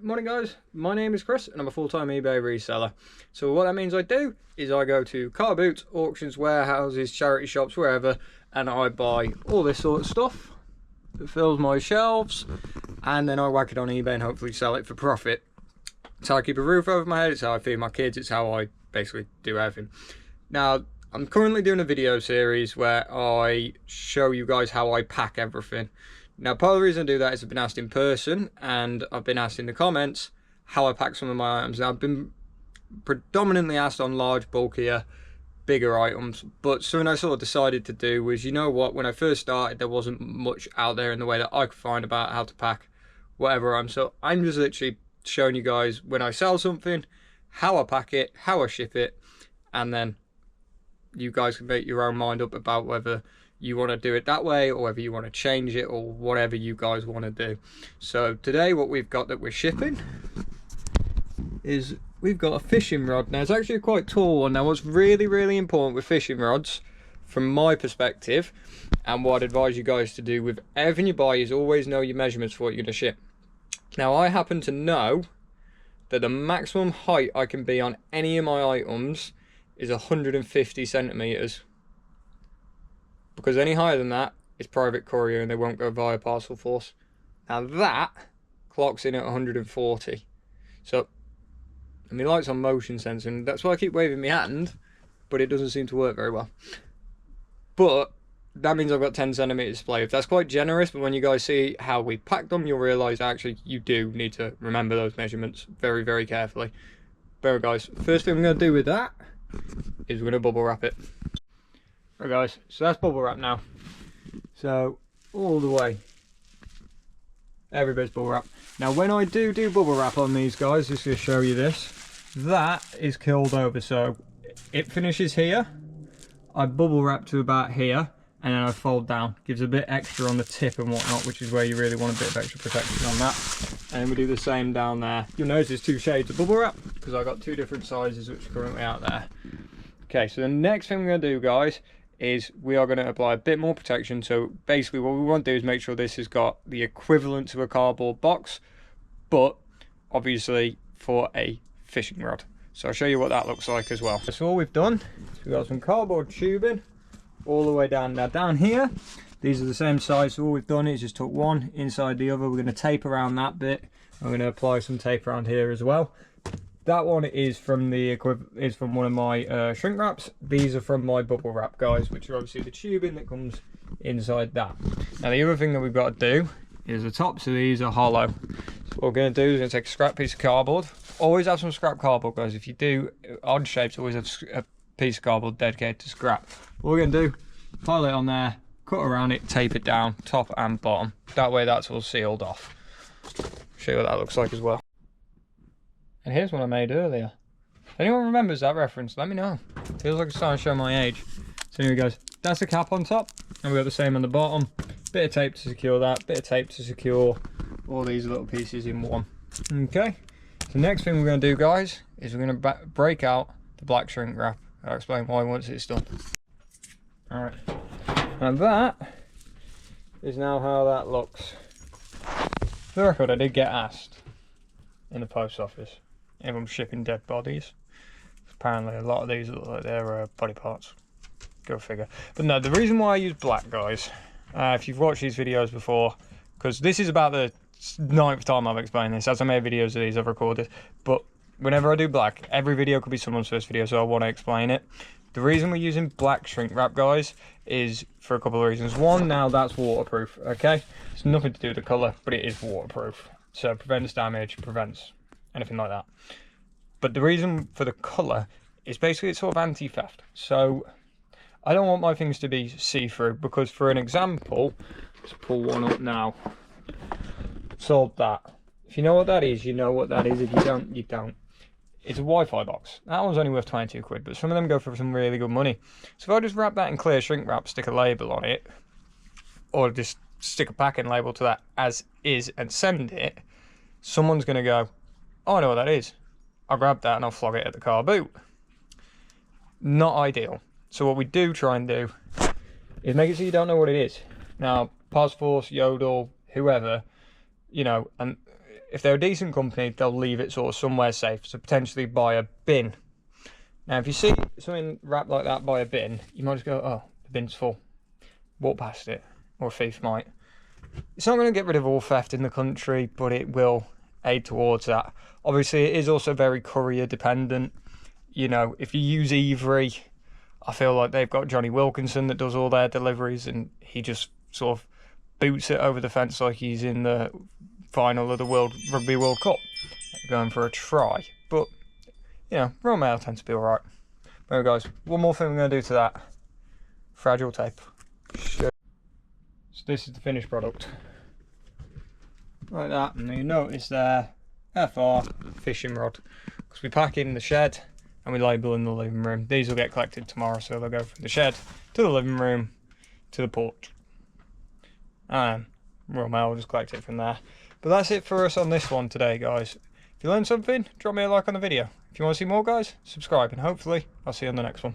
Morning guys, my name is Chris and I'm a full-time eBay reseller. So what that means I do is I go to car boots, auctions, warehouses, charity shops, wherever, and I buy all this sort of stuff that fills my shelves, and then I whack it on eBay and hopefully sell it for profit. It's how I keep a roof over my head, it's how I feed my kids, it's how I basically do everything. Now, I'm currently doing a video series where I show you guys how I pack everything. Now, part of the reason I do that is I've been asked in person and I've been asked in the comments how I pack some of my items. Now, I've been predominantly asked on large, bulkier, bigger items, but something I sort of decided to do was, you know what, when I first started, there wasn't much out there in the way that I could find about how to pack whatever item. So I'm just literally showing you guys when I sell something, how I pack it, how I ship it, and then you guys can make your own mind up about whether you want to do it that way or whether you want to change it or whatever you guys want to do. So today what we've got that we're shipping is we've got a fishing rod. Now it's actually a quite tall one. Now what's really important with fishing rods from my perspective, and what I'd advise you guys to do with everything you buy, is always know your measurements for what you're going to ship. Now I happen to know that the maximum height I can be on any of my items is 150 centimeters. Because any higher than that is private courier and they won't go via parcel force. Now that clocks in at 140. So, and my light's on motion sensing, that's why I keep waving my hand, but it doesn't seem to work very well. But that means I've got 10 centimeters display. That's quite generous, but when you guys see how we packed them, you'll realize actually you do need to remember those measurements very carefully. But guys, first thing I'm going to do with that is we're going to bubble wrap it. Right guys, so that's bubble wrap now. So all the way, every bit's bubble wrap. Now when I do bubble wrap on these guys, just to show you this, that is curled over. So it finishes here, I bubble wrap to about here, and then I fold down. Gives a bit extra on the tip and whatnot, which is where you really want a bit of extra protection on that. And then we do the same down there. You'll notice there's two shades of bubble wrap because I've got two different sizes which are currently out there. Okay, so the next thing we're going to do, guys, is we are going to apply a bit more protection. So basically what we want to do is make sure this has got the equivalent to a cardboard box, but obviously for a fishing rod. So I'll show you what that looks like as well. So all we've done is we've got some cardboard tubing all the way down. Now down here, these are the same size, so all we've done is just took one inside the other. We're going to tape around that bit. I'm going to apply some tape around here as well. That one is from one of my shrink wraps. These are from my bubble wrap, guys, which are obviously the tubing that comes inside that. Now the other thing that we've got to do is the tops of these are hollow. So what we're going to do is we're going to take a scrap piece of cardboard. Always have some scrap cardboard, guys. If you do odd shapes, always have a piece of cardboard dedicated to scrap. What we're going to do, pile it on there, cut around it, tape it down, top and bottom. That way that's all sealed off. Show you what that looks like as well. And here's one I made earlier. If anyone remembers that reference, let me know. Feels like it's starting to show my age. So anyway guys, that's the cap on top, and we've got the same on the bottom. Bit of tape to secure that, bit of tape to secure all these little pieces in one. Okay, so next thing we're going to do, guys, is we're going to break out the black shrink wrap. I'll explain why once it's done. Alright, and that is now how that looks. For the record, I did get asked in the post office if I'm shipping dead bodies. Apparently a lot of these look like they're body parts. Go figure. But no, the reason why I use black, guys, if you've watched these videos before, because this is about the 9th time I've explained this. As I made videos of these, I've recorded. But whenever I do black, every video could be someone's first video, so I want to explain it. The reason we're using black shrink wrap, guys, is for a couple of reasons. One, now that's waterproof, okay? It's nothing to do with the colour, but it is waterproof. So it prevents damage, prevents anything like that. But the reason for the colour is basically it's sort of anti-theft. So I don't want my things to be see-through, because for an example, let's pull one up now. Sold that. If you know what that is, you know what that is. If you don't, you don't. It's a Wi-Fi box. That one's only worth 22 quid, but some of them go for some really good money. So if I just wrap that in clear shrink wrap, stick a label on it, or just stick a packing label to that as is and send it, someone's going to go, oh, I know what that is. I'll grab that and I'll flog it at the car boot. Not ideal. So what we do try and do is make it so you don't know what it is. Now, Parcel Force, Yodel, whoever, you know, and if they're a decent company, they'll leave it sort of somewhere safe, so potentially by a bin. Now, if you see something wrapped like that by a bin, you might just go, oh, the bin's full. Walk past it, or a thief might. It's not going to get rid of all theft in the country, but it will aid towards that. Obviously, it is also very courier dependent. You know, if you use Evri, I feel like they've got Johnny Wilkinson that does all their deliveries, and he just sort of boots it over the fence like he's in the final of the Rugby World Cup, going for a try. But, you know, Royal Mail tends to be alright. Anyway, guys, one more thing we're going to do to that. Fragile tape. So this is the finished product. Like that, and you notice there, FR fishing rod. Because we pack in the shed and we label in the living room. These will get collected tomorrow, so they'll go from the shed to the living room to the porch. And Royal Mail will just collect it from there. But that's it for us on this one today, guys. If you learned something, drop me a like on the video. If you want to see more, guys, subscribe, and hopefully I'll see you on the next one.